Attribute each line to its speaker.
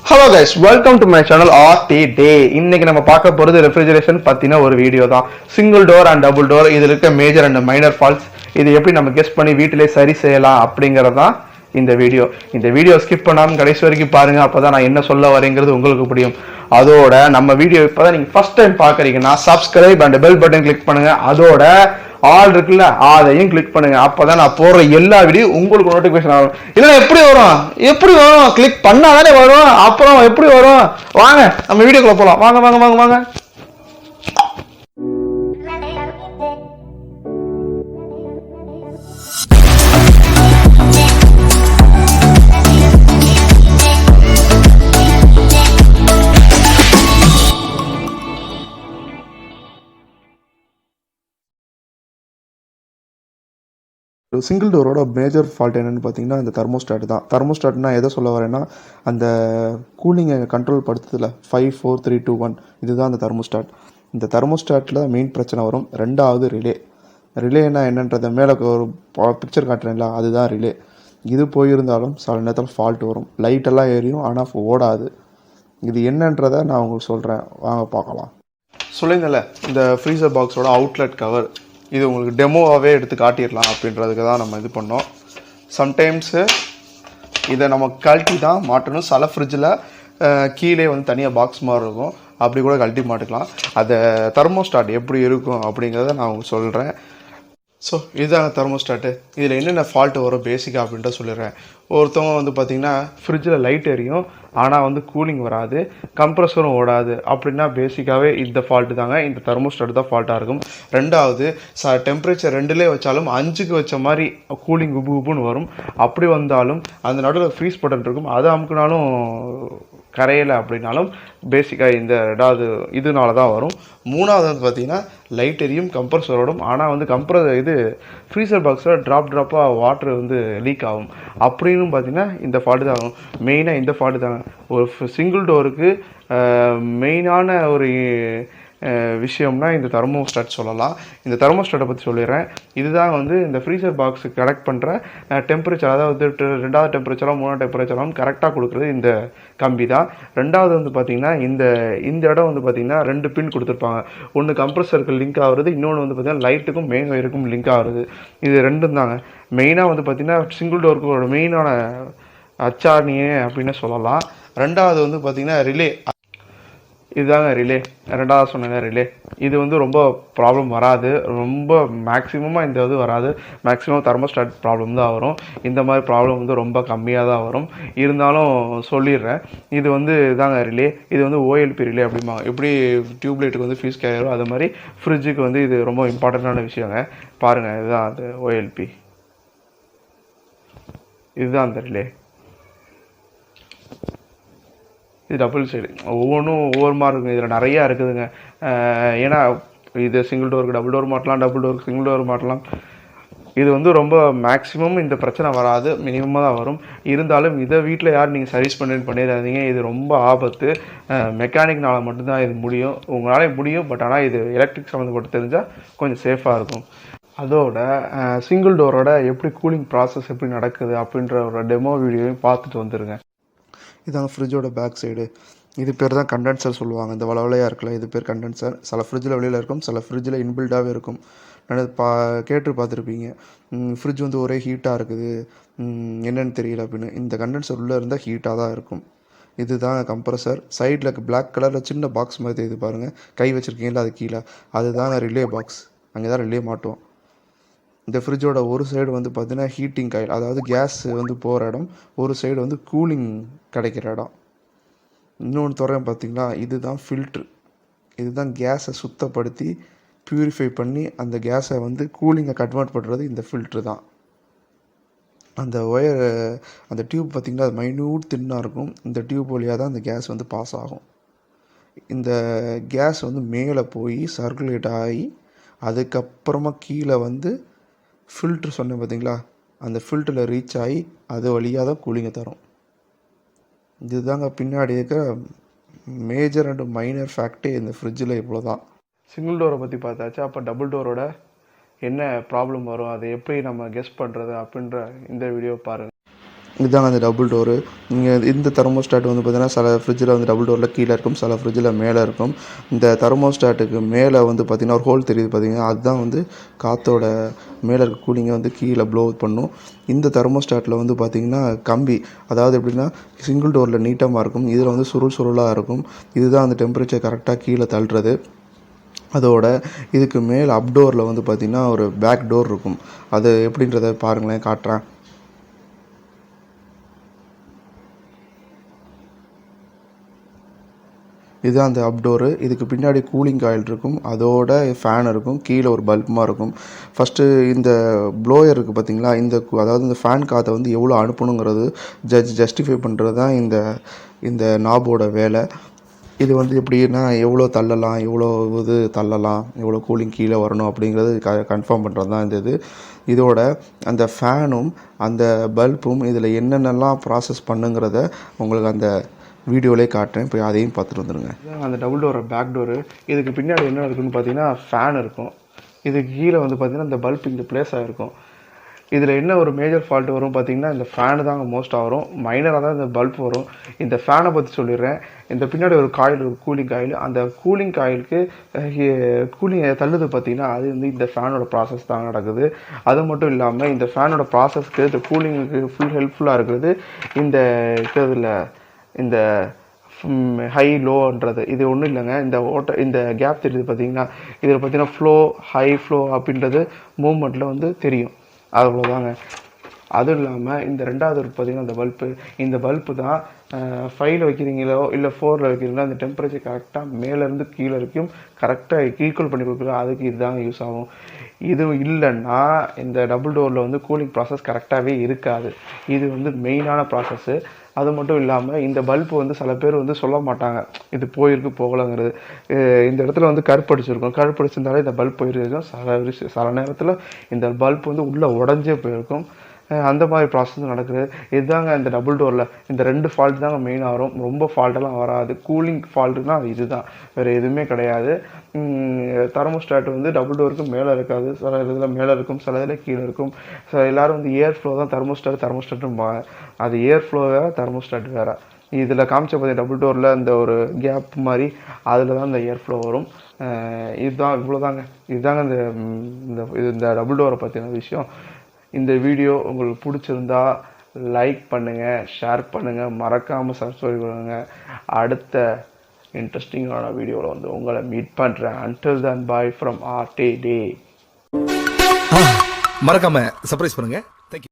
Speaker 1: Hello guys, welcome to my channel RT Day. இன்னைக்கு நம்ம பார்க்க போறது ரெஃப்ரிஜரேஷன் பத்தின ஒரு வீடியோ தான். Single door and double door இதில் இருக்க மேஜர் அண்ட் மைனர் ஃபால்ட்ஸ் இது எப்படி நம்ம கெஸ் பண்ணி வீட்டிலே சரி செய்யலாம் அப்படிங்கிறது தான் இந்த வீடியோ ஸ்கிப் பண்ணாமல் கடைசி வரைக்கும் பாருங்க. அப்பதான் நான் என்ன சொல்ல வரேங்கிறது உங்களுக்கு புரியும். அதோட நம்ம வீடியோ இப்பதான் நீங்க ஃபர்ஸ்ட் டைம் பாக்குறீங்கன்னா subscribe and bell button click பண்ணுங்க. அதோட ஆல் இருக்குல்ல அதையும் கிளிக் பண்ணுங்க. அப்பதான் நான் போடுற எல்லா வீடியோ உங்களுக்கு நோட்டிபிகேஷன் ஆகும். இல்ல எப்படி வரும் கிளிக் பண்ணாதானே வரும். அப்புறம் எப்படி வரும்? வாங்க நம்ம வீடியோக்குள்ள போலாம். வாங்க வாங்க வாங்க வாங்க. சிங்கிள் டோரோட மேஜர் ஃபால்ட் என்னென்னு பார்த்தீங்கன்னா இந்த தெர்மோஸ்டாட் தான். தெர்மோஸ்டாட்னா எதை சொல்ல வரேன்னா அந்த கூலிங்கை கண்ட்ரோல் படுத்துதில்ல 5 4 3 2 1 இதுதான் அந்த தெர்மோஸ்டாட். இந்த தெர்மோஸ்டாட்டில் மெயின் பிரச்சனை வரும். ரெண்டாவது ரிலேனா என்னன்றதை மேலே ஒரு பிக்சர் காட்டுறேன்ல அதுதான் ரிலே. இது போயிருந்தாலும் சில நேரத்தில் ஃபால்ட் வரும். லைட்டெல்லாம் ஏறியும் ஆனால் ஓடாது. இது என்னன்றதை நான் உங்களுக்கு சொல்கிறேன், வாங்க பார்க்கலாம். சொல்லியிருந்தேன்ல இந்த ஃப்ரீசர் பாக்ஸோட அவுட்லெட் கவர் இது உங்களுக்கு டெமோவாகவே எடுத்து காட்டிடலாம் அப்படின்றதுக்கு தான் நம்ம இது பண்ணோம். சம்டைம்ஸு இதை நம்ம கழட்டி தான் மாட்டணும். சில ஃப்ரிட்ஜில் கீழே வந்து தனியாக பாக்ஸ் மாதிரி இருக்கும், அப்படி கூட கழட்டி மாட்டிக்கலாம். அதை தெர்மோஸ்டாட் எப்படி இருக்கும் அப்படிங்கிறத நான் உங்களுக்கு சொல்கிறேன். ஸோ இதுதாங்க தெர்மோஸ்டாட்டு. இதில் என்னென்ன ஃபால்ட்டு வரும் பேசிக்காக அப்படின்ட்டு சொல்லிடுறேன். ஒருத்தவங்க வந்து பார்த்திங்கன்னா ஃப்ரிட்ஜில் லைட் எரியும் ஆனால் வந்து கூலிங் வராது, கம்ப்ரஸரும் ஓடாது. அப்படின்னா பேசிக்காகவே இந்த ஃபால்ட்டு தாங்க, இந்த தெர்மோஸ்டாட் தான் ஃபால்ட்டாக இருக்கும். ரெண்டாவது டெம்பரேச்சர் 2லே வச்சாலும் 5க்கு வச்ச மாதிரி கூலிங் உப்புன்னு வரும். அப்படி வந்தாலும் அந்த நடுவில் ஃப்ரீஸ் பட்டன் இருக்கும், அதை அமுக்குனாலும் கரையலை அப்படின்னாலும் பேசிக்காக இந்த ரெண்டாவது இதனால தான் வரும். மூணாவது வந்து பார்த்திங்கன்னா லைட் எரியும் கம்ப்ரஸரோடும், ஆனால் வந்து ஃப்ரீசர் பாக்ஸில் ட்ராப்பாக வாட்ரு வந்து லீக் ஆகும். அப்படின்னு பார்த்திங்கன்னா இந்த ஃபால்ட்டு தான் ஆகும். மெயினாக இந்த ஃபால்ட்டு தாங்க ஒரு சிங்கிள் டோருக்கு மெயினான ஒரு விஷயம்னா இந்த தெர்மோஸ்டாட் சொல்லலாம். இந்த தெர்மோஸ்டாட்டை பற்றி சொல்லிடுறேன். இதுதான் வந்து இந்த ஃப்ரீசர் பாக்ஸ் கனெக்ட் பண்ணுற டெம்பரேச்சர், அதாவது 2வது டெம்பரேச்சராக 3வது டெம்பரேச்சராகவும் கரெக்டாக கொடுக்குறது இந்த கம்பி தான். ரெண்டாவது வந்து பார்த்திங்கன்னா இந்த இடம் வந்து பார்த்திங்கன்னா 2 பின் கொடுத்துருப்பாங்க. ஒன்று கம்ப்ரஸருக்கு லிங்க் ஆகுறது, இன்னொன்று வந்து பார்த்திங்கன்னா லைட்டுக்கும் மெயின் ஒயருக்கும் லிங்க் ஆகுறது. இது ரெண்டும் தாங்க மெயினாக வந்து பார்த்திங்கன்னா சிங்கிள் டோருக்கு மெயினான அச்சாணியே அப்படின்னு சொல்லலாம். ரெண்டாவது வந்து பார்த்திங்கன்னா ரிலே. இதுதாங்க ரிலே. ரெண்டாவது சொன்னேங்க ரிலே. இது வந்து ரொம்ப ப்ராப்ளம் வராது, ரொம்ப மேக்ஸிமமாக இந்த இது வராது. மேக்ஸிமம் தெர்மோஸ்டாட் ப்ராப்ளம் தான் வரும். இந்த மாதிரி ப்ராப்ளம் வந்து ரொம்ப கம்மியாக தான் வரும். இருந்தாலும் சொல்லிடுறேன், இது வந்து இதாங்க ரிலே. இது வந்து ஓஎல்பி ரிலே அப்படிம்பாங்க. எப்படி டியூப்லைட்டுக்கு வந்து ஃபியூஸ் கேரியரோ அது மாதிரி ஃப்ரிட்ஜுக்கு வந்து இது ரொம்ப இம்பார்ட்டண்ட்டான விஷயங்க. பாருங்கள், இதுதான் அது ஓஎல்பி. இதுதான் அந்த ரிலே. இது டபுள் சைடு, ஒவ்வொன்றும் ஒவ்வொரு மாதிரி இருக்குங்க. இதில் நிறையா இருக்குதுங்க. ஏன்னா இது சிங்கிள் டோருக்கு டபுள் டோர் மாட்டலாம், டபுள் டோருக்கு சிங்கிள் டோர் மாட்டலாம். இது வந்து ரொம்ப மேக்ஸிமம் இந்த பிரச்சனை வராது, மினிமமாக தான் வரும். இருந்தாலும் இதை வீட்டில் யார் நீங்கள் சர்வீஸ் பண்ணிடாதீங்க. இது ரொம்ப ஆபத்து. மெக்கானிக்னால் மட்டும்தான் இது முடியும். உங்களாலே முடியும், பட் ஆனால் இது எலக்ட்ரிக் சம்மந்தப்பட்டு தெரிஞ்சால் கொஞ்சம் சேஃபாக இருக்கும். அதோட சிங்கிள் டோரோட எப்படி கூலிங் ப்ராசஸ் எப்படி நடக்குது அப்படின்ற ஒரு டெமோ வீடியோவையும் பார்த்துட்டு வந்துடுங்க. இதாங்க ஃப்ரிட்ஜோட பேக் சைடு. இது பேர் தான் கண்டென்சர் சொல்லுவாங்க. இந்த வளவலையாக இருக்குல்ல, இது பேர் கண்டென்சர். சில ஃப்ரிட்ஜில் வெளியில் இருக்கும், சில ஃப்ரிட்ஜில் இன்பில்டாகவே இருக்கும். கேட்டு பார்த்துருப்பீங்க, ஃப்ரிட்ஜ் வந்து ஒரே ஹீட்டாக இருக்குது, என்னென்னு தெரியல அப்படின்னு. இந்த கண்டென்சர் உள்ளே இருந்தால் ஹீட்டாக தான் இருக்கும். இது தான் கம்ப்ரஸர். சைடில் பிளாக் கலரில் சின்ன பாக்ஸ் மாதிரி தெரியுது பாருங்கள், கை வச்சுருக்கீங்களா அது கீழே, அதுதான் ரிலே பாக்ஸ். அங்கே தான் ரிலே மாட்டுவோம். இந்த ஃப்ரிட்ஜோட ஒரு சைடு வந்து பார்த்திங்கன்னா ஹீட்டிங் காயில், அதாவது கேஸ் வந்து போகிற இடம். ஒரு சைடு வந்து கூலிங் கிடைக்கிற இடம். இன்னொன்று துறையும் பார்த்திங்களா, இதுதான் ஃபில்ட்ரு. இதுதான் கேஸை சுத்தப்படுத்தி ப்யூரிஃபை பண்ணி அந்த கேஸை வந்து கூலிங்கை கன்வெர்ட் பண்ணுறது இந்த ஃபில்ட்ரு தான். அந்த ஒயர், அந்த டியூப் பார்த்திங்கன்னா அது மைன்யூட் தின்னாக இருக்கும். இந்த டியூப் வழியாக தான் அந்த கேஸ் வந்து பாஸ் ஆகும். இந்த கேஸ் வந்து மேலே போய் சர்க்குலேட் ஆகி அதுக்கப்புறமா கீழே வந்து ஃபில்ட்ரு சொன்னேன் பார்த்தீங்களா, அந்த ஃபில்டரில் ரீச் ஆகி அது வழியாக தான் கூலிங்கை தரும். இதுதாங்க பின்னாடி இருக்கிற மேஜர் அண்ட் மைனர் ஃபேக்டே இந்த ஃப்ரிட்ஜில் இவ்வளோ தான். சிங்கிள் டோரை பற்றி பார்த்தாச்சு. அப்போ டபுள் டோரோட என்ன ப்ராப்ளம் வரும், அதை எப்படி நம்ம கெஸ் பண்ணுறது அப்படின்ற இந்த வீடியோ பாருங்கள். இதுதாங்க அந்த டபுள் டோரு. நீங்கள் இந்த தெர்மோஸ்டாட் வந்து பார்த்தீங்கன்னா சில ஃப்ரிட்ஜில் வந்து டபுள் டோரில் கீழே இருக்கும், சில ஃப்ரிட்ஜில் மேலே இருக்கும். இந்த தெர்மோஸ்டாட்டுக்கு மேலே வந்து பார்த்திங்கன்னா ஒரு ஹோல் தெரியுது பார்த்தீங்கன்னா, அதுதான் வந்து காற்றோட மேலே இருக்க கூலிங்கை வந்து கீழே ப்ளோ பண்ணும். இந்த தெர்மோஸ்டாட்டில் வந்து பார்த்திங்கன்னா கம்பி, அதாவது எப்படின்னா சிங்கிள் டோரில் நீட்டமாக இருக்கும், இதில் வந்து சுருள் சுருளாக இருக்கும். இதுதான் அந்த டெம்பரேச்சர் கரெக்டாக கீழே தள்ளுறது. அதோட இதுக்கு மேலே அப்டோரில் வந்து பார்த்திங்கன்னா ஒரு பேக் டோர் இருக்கும். அது எப்படின்றத பாருங்களேன், காட்டுறேன். இதுதான் அந்த அப்டோரு. இதுக்கு பின்னாடி கூலிங் காயில் இருக்கும், அதோட ஃபேன் இருக்கும், கீழே ஒரு பல்புமாக இருக்கும். ஃபஸ்ட்டு இந்த ப்ளோயர் இருக்குது பார்த்தீங்களா, அதாவது இந்த ஃபேன் காற்றை வந்து எவ்வளோ அனுப்பணுங்கிறது ஜஸ்டிஃபை பண்ணுறது தான் இந்த இந்த நாபோட வேலை. இது வந்து எப்படின்னா எவ்வளோ தள்ளலாம், எவ்வளோ இது தள்ளலாம், எவ்வளோ கூலிங் கீழே வரணும் அப்படிங்கிறது கன்ஃபார்ம் பண்ணுறது தான் இந்த இது. இதோட அந்த ஃபேனும் அந்த பல்பும் இதில் என்னென்னலாம் ப்ராசஸ் பண்ணுங்கிறத உங்களுக்கு அந்த வீடியோவிலே காட்டுறேன், போய் அதையும் பார்த்துட்டு வந்துடுங்க. அந்த டபுள் டோர் பேக் டோரு. இதுக்கு பின்னாடி என்ன இருக்குதுன்னு பார்த்தீங்கன்னா ஃபேன் இருக்கும். இதுக்கு கீழே வந்து பார்த்திங்கன்னா இந்த பல்ப் இங்கே ப்ளேஸ் ஆகிருக்கும். இதில் என்ன ஒரு மேஜர் ஃபால்ட் வரும் பார்த்திங்கன்னா, இந்த ஃபேனு தாங்க மோஸ்ட்டாக வரும், மைனராக தான் இந்த பல்ப் வரும். இந்த ஃபேனை பற்றி சொல்லிடுறேன். இந்த பின்னாடி ஒரு காயில், ஒரு கூலிங் காயில், அந்த கூலிங் காயிலுக்கு கூலிங் தள்ளுது பார்த்திங்கன்னா, அது வந்து இந்த ஃபேனோட ப்ராசஸ் தான் நடக்குது. அது மட்டும் இல்லாமல் இந்த ஃபேனோட ப்ராசஸ்க்கு, இந்த கூலிங்குக்கு ஃபுல் ஹெல்ப்ஃபுல்லாக இருக்கிறது இந்த இதில் இந்த ஹை லோன்றது இது ஒன்றும் இல்லைங்க. இந்த கேப் தெரியுது பார்த்தீங்கன்னா, இதில் பார்த்தீங்கன்னா ஃப்ளோ, ஹை ஃப்ளோ அப்படின்றது மூமெண்ட்டில் வந்து தெரியும். அவ்வளோதாங்க. அதுவும் இல்லாமல் இந்த ரெண்டாவது பார்த்தீங்கன்னா இந்த பல்ப்பு தான் 5ல் வைக்கிறீங்களோ இல்லை 4ல் வைக்கிறீங்களோ அந்த டெம்பரேச்சர் கரெக்டாக மேலேருந்து கீழே வரைக்கும் கரெக்டாக ஈக்குவல் பண்ணி கொடுக்குறோம். அதுக்கு இதுதாங்க யூஸ் ஆகும். இது இல்லைன்னா இந்த டபுள் டோரில் வந்து கூலிங் ப்ராசஸ் கரெக்டாகவே இருக்காது. இது வந்து மெயினான ப்ராசஸ்ஸு. அது மட்டும் இல்லாமல் இந்த பல்ப்பு வந்து சில பேர் வந்து சொல்ல மாட்டாங்க, இது போயிருக்கு போகலைங்கிறது. இந்த இடத்துல வந்து கருப்படிச்சிருந்தாலே இந்த பல்ப் போயிருக்கும். சில நேரத்தில் இந்த பல்ப் வந்து உள்ளே உடஞ்சே போயிருக்கும். அந்த மாதிரி ப்ராசஸ் நடக்குது. இதுதாங்க இந்த டபுள் டோரில் இந்த 2 ஃபால்ட் தாங்க மெயினாக வரும். ரொம்ப ஃபால்ட்டெல்லாம் வராது. கூலிங் ஃபால்ட்டுனா அது இதுதான், வேறு எதுவுமே கிடையாது. தெர்மோஸ்டாட் வந்து டபுள் டோருக்கு மேலே இருக்காது, சில இதில் மேலே இருக்கும், சில இதில் கீழே இருக்கும். எல்லோரும் வந்து ஏர் ஃப்ளோ தான் தெர்மோஸ்டாட்டும்பாங்க. அது ஏர் ஃப்ளோ வேறு, தெர்மோஸ்டாட் வேறு. இதில் காமிச்ச பார்த்திங்க டபுள் டோரில் இந்த ஒரு கேப் மாதிரி, அதில் தான் இந்த ஏர் ஃப்ளோ வரும். இதுதான், இவ்வளோதாங்க. இதுதாங்க இந்த டபுள் டோரை பற்றின விஷயம். இந்த வீடியோ உங்களுக்கு பிடிச்சிருந்தா லைக் பண்ணுங்கள், ஷேர் பண்ணுங்கள், மறக்காமல் சப்ஸ்கிரைப் பண்ணுங்கள். அடுத்த இன்ட்ரெஸ்டிங்கான வீடியோவில் வந்து உங்களை மீட் பண்ணுறேன். until then bye from RTD.
Speaker 2: மறக்காம சர்ப்ரைஸ் பண்ணுங்க.